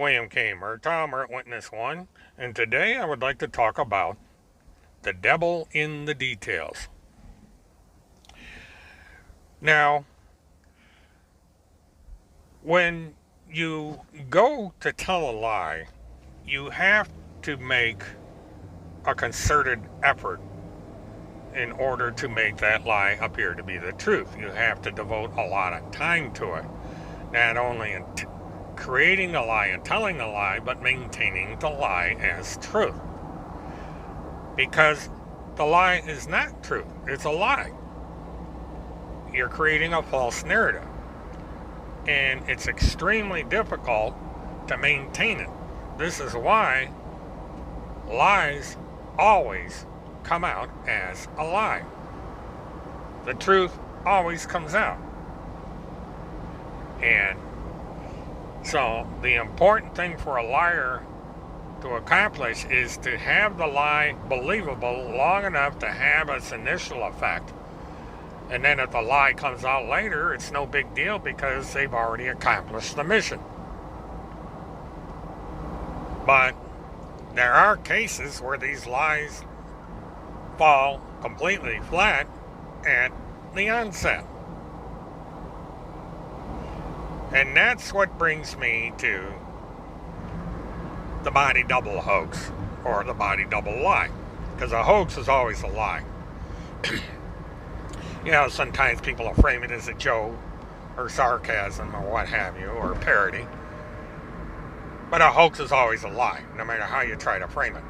William K. Murtaugh, Witness 1, and today I would like to talk about the devil in the details. Now, when you go to tell a lie, you have to make a concerted effort in order to make that lie appear to be the truth. You have to devote a lot of time to it, not only in creating a lie and telling a lie, but maintaining the lie as truth. Because the lie is not truth, it's a lie. You're creating a false narrative, and it's extremely difficult to maintain it. This is why lies always come out as a lie. The truth always comes out. And so the important thing for a liar to accomplish is to have the lie believable long enough to have its initial effect. And then if the lie comes out later, it's no big deal because they've already accomplished the mission. But there are cases where these lies fall completely flat at the onset. And that's what brings me to the body double hoax, or the body double lie. Because a hoax is always a lie. You know, sometimes people will frame it as a joke, or sarcasm, or what have you, or parody. But a hoax is always a lie, no matter how you try to frame it.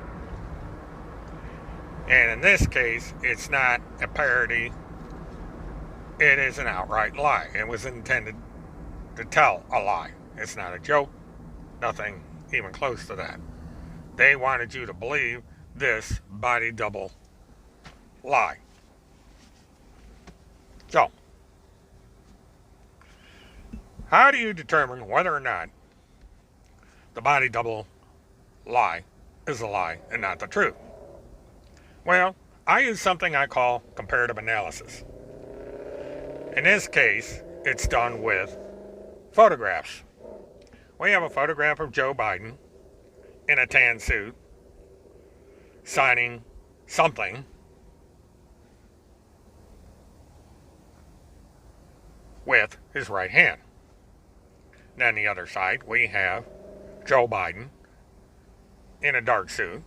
And in this case, it's not a parody. It is an outright lie. It was intended to tell a lie. It's not a joke. Nothing even close to that. They wanted you to believe this body double lie. So, how do you determine whether or not the body double lie is a lie and not the truth? Well, I use something I call comparative analysis. In this case, it's done with photographs. We have a photograph of Joe Biden in a tan suit signing something with his right hand. And on the other side, we have Joe Biden in a dark suit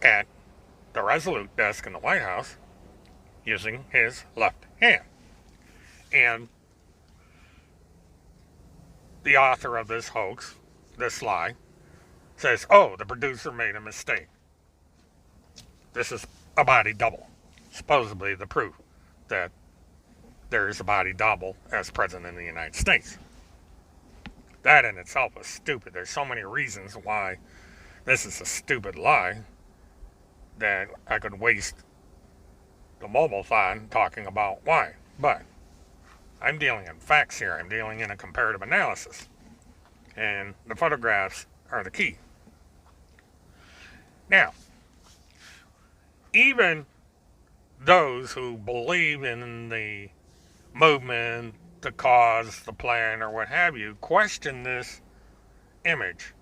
at the Resolute desk in the White House using his left hand. And the author of this hoax, this lie, says, oh, the producer made a mistake. This is a body double. Supposedly the proof that there is a body double as president of the United States. That in itself is stupid. There's so many reasons why this is a stupid lie that I could waste the mobile phone talking about why. But I'm dealing in facts here. I'm dealing in a comparative analysis. And the photographs are the key. Now, even those who believe in the movement, the cause, the plan, or what have you, question this image.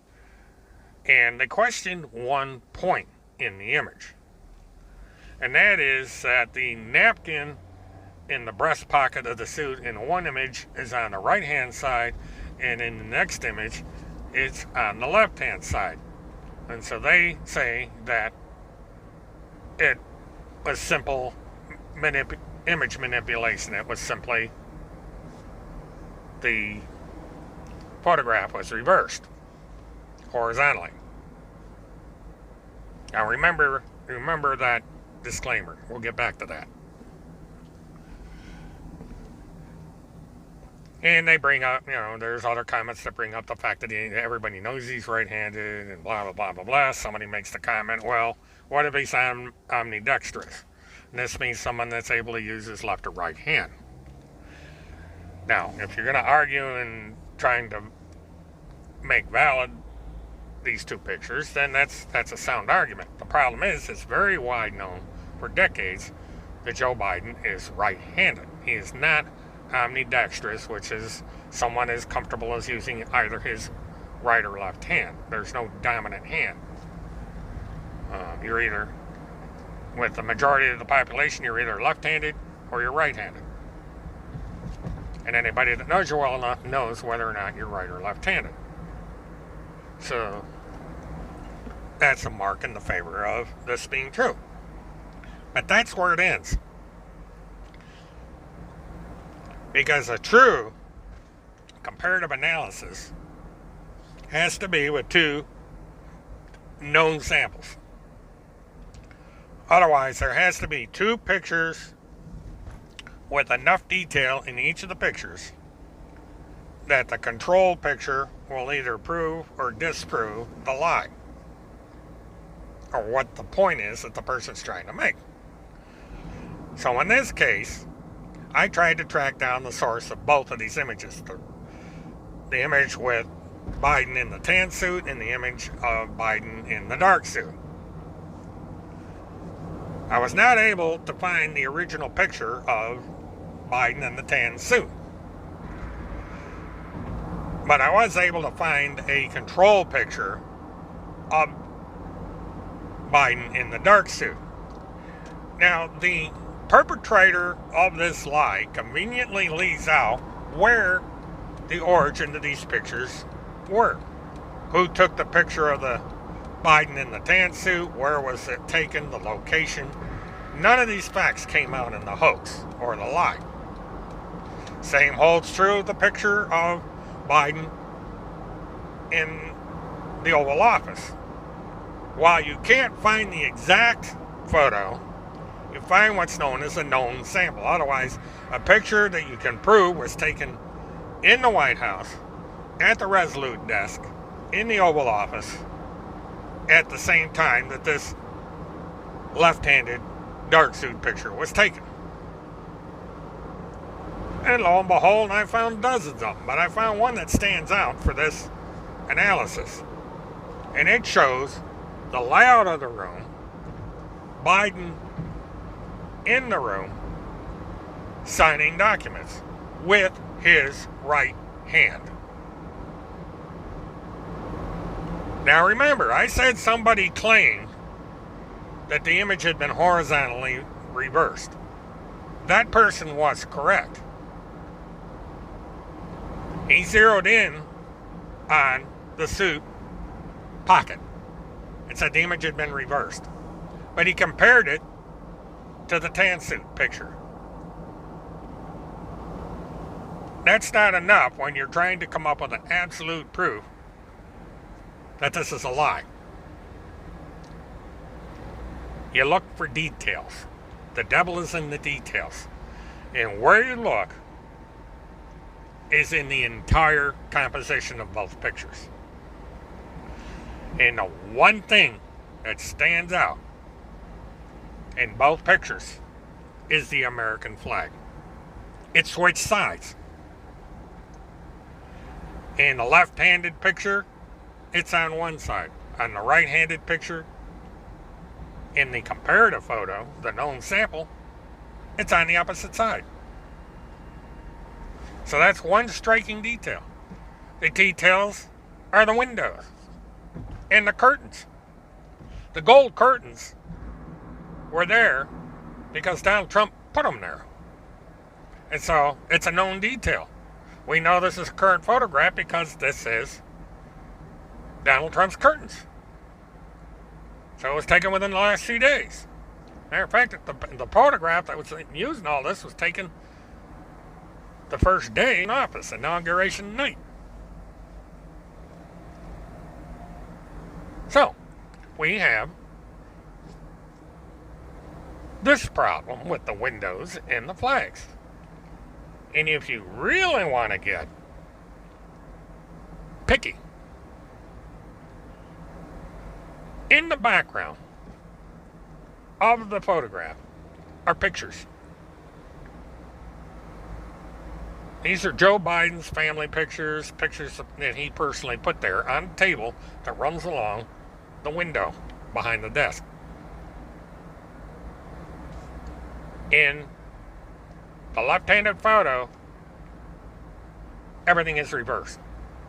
And they question one point in the image. And that is that the napkin in the breast pocket of the suit in one image is on the right hand side, and in the next image it's on the left hand side. And so they say that it was simple image manipulation. It was simply the photograph was reversed horizontally. Now remember that disclaimer. We'll get back to that. And they bring up, there's other comments that bring up the fact that everybody knows he's right-handed and blah, blah, blah, blah, blah. Somebody makes the comment, well, what if he's omnidextrous? And this means someone that's able to use his left or right hand. Now, if you're going to argue and trying to make valid these two pictures, then that's a sound argument. The problem is, it's very wide known for decades that Joe Biden is right-handed. He is not ambidextrous, which is someone as comfortable as using either his right or left hand. There's no dominant hand. You're either, with the majority of the population, you're either left-handed or you're right-handed. And anybody that knows you well enough knows whether or not you're right or left-handed. So that's a mark in the favor of this being true. But that's where it ends. Because a true comparative analysis has to be with two known samples. Otherwise, there has to be two pictures with enough detail in each of the pictures that the control picture will either prove or disprove the lie, or what the point is that the person's trying to make. So in this case, I tried to track down the source of both of these images. The image with Biden in the tan suit and the image of Biden in the dark suit. I was not able to find the original picture of Biden in the tan suit. But I was able to find a control picture of Biden in the dark suit. Now, the perpetrator of this lie conveniently leaves out where the origin of these pictures were. Who took the picture of the Biden in the tan suit? Where was it taken? The location? None of these facts came out in the hoax or the lie. Same holds true of the picture of Biden in the Oval Office. While you can't find the exact photo, you find what's known as a known sample. Otherwise, a picture that you can prove was taken in the White House, at the Resolute desk, in the Oval Office, at the same time that this left-handed dark suit picture was taken. And lo and behold, I found dozens of them, but I found one that stands out for this analysis. And it shows the layout of the room, Biden in the room, signing documents with his right hand. Now remember, I said somebody claimed that the image had been horizontally reversed. That person was correct. He zeroed in on the suit pocket and said the image had been reversed. But he compared it to the tan suit picture. That's not enough when you're trying to come up with an absolute proof that this is a lie. You look for details. The devil is in the details. And where you look is in the entire composition of both pictures. And the one thing that stands out in both pictures is the American flag. It switched sides. In the left-handed picture, it's on one side. On the right-handed picture, in the comparative photo, the known sample, it's on the opposite side. So that's one striking detail. The details are the windows and the curtains. The gold curtains were there because Donald Trump put them there. And so it's a known detail. We know this is a current photograph because this is Donald Trump's curtains. So it was taken within the last few days. Matter of fact, the photograph that was used in all this was taken the first day in office, inauguration night. So, we have this problem with the windows and the flags. And if you really want to get picky, in the background of the photograph are pictures. These are Joe Biden's family pictures, pictures that he personally put there on a table that runs along the window behind the desk. In the left-handed photo, everything is reversed.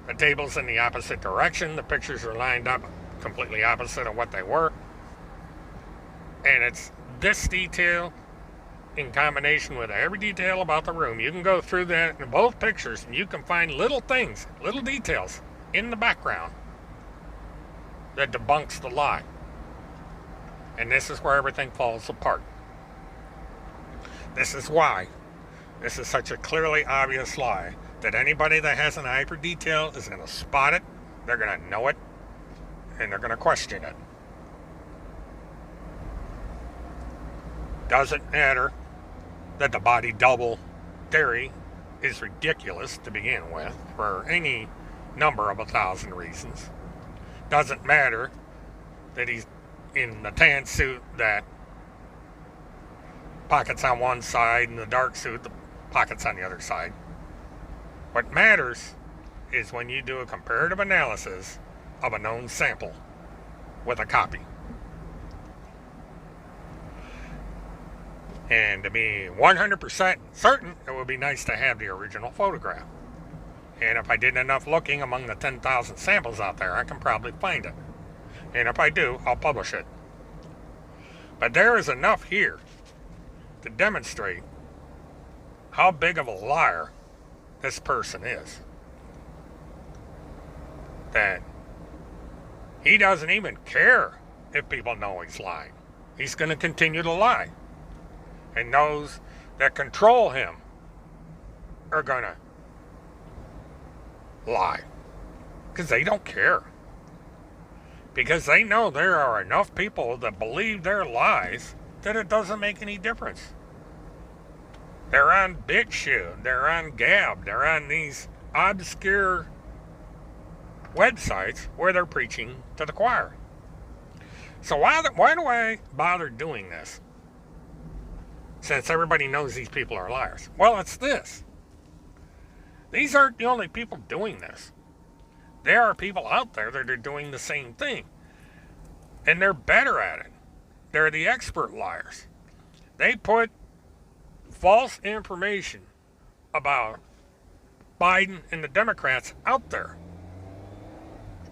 The table's in the opposite direction. The pictures are lined up completely opposite of what they were. And it's this detail in combination with every detail about the room. You can go through that in both pictures and you can find little things, little details in the background that debunks the lie. And this is where everything falls apart. This is why this is such a clearly obvious lie that anybody that has an eye for detail is going to spot it, they're going to know it, and they're going to question it. Doesn't matter that the body double theory is ridiculous to begin with for any number of 1,000 reasons. Doesn't matter that he's in the tan suit that pockets on one side and the dark suit the pockets on the other side. What matters is when you do a comparative analysis of a known sample with a copy. And to be 100% certain, it would be nice to have the original photograph. And if I did enough looking among the 10,000 samples out there, I can probably find it. And if I do, I'll publish it. But there is enough here to demonstrate how big of a liar this person is. That he doesn't even care if people know he's lying. He's going to continue to lie. And those that control him are going to lie. Because they don't care. Because they know there are enough people that believe their lies that it doesn't make any difference. They're on BitChute, they're on Gab, they're on these obscure websites where they're preaching to the choir. So why do I bother doing this? Since everybody knows these people are liars. Well, it's this. These aren't the only people doing this. There are people out there that are doing the same thing. And they're better at it. They're the expert liars. They put false information about Biden and the Democrats out there.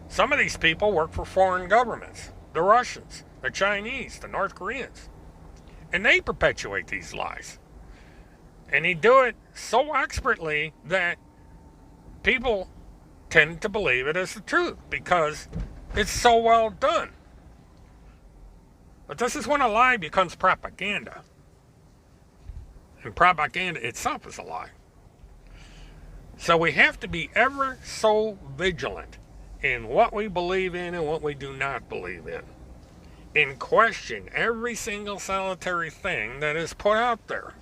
Some of these people work for foreign governments. The Russians, the Chinese, the North Koreans. And they perpetuate these lies. And they do it so expertly that people tend to believe it as the truth because it's so well done. But this is when a lie becomes propaganda. And propaganda itself is a lie. So we have to be ever so vigilant in what we believe in and what we do not believe in. And question every single solitary thing that is put out there.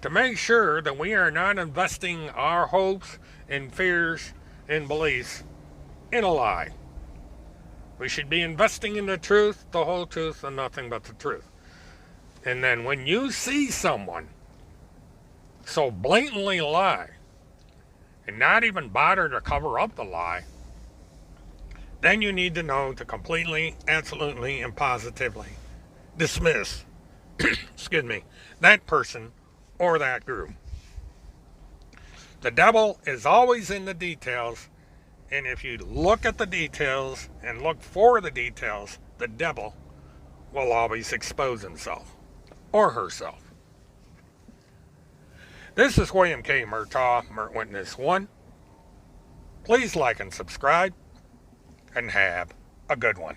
To make sure that we are not investing our hopes and fears and beliefs in a lie. We should be investing in the truth, the whole truth, and nothing but the truth. And then when you see someone so blatantly lie and not even bother to cover up the lie, then you need to know to completely, absolutely, and positively dismiss, excuse me, that person or that group. The devil is always in the details, and if you look at the details and look for the details, the devil will always expose himself or herself. This is William K. Murtaugh, Mert Witness 1. Please like and subscribe, and have a good one.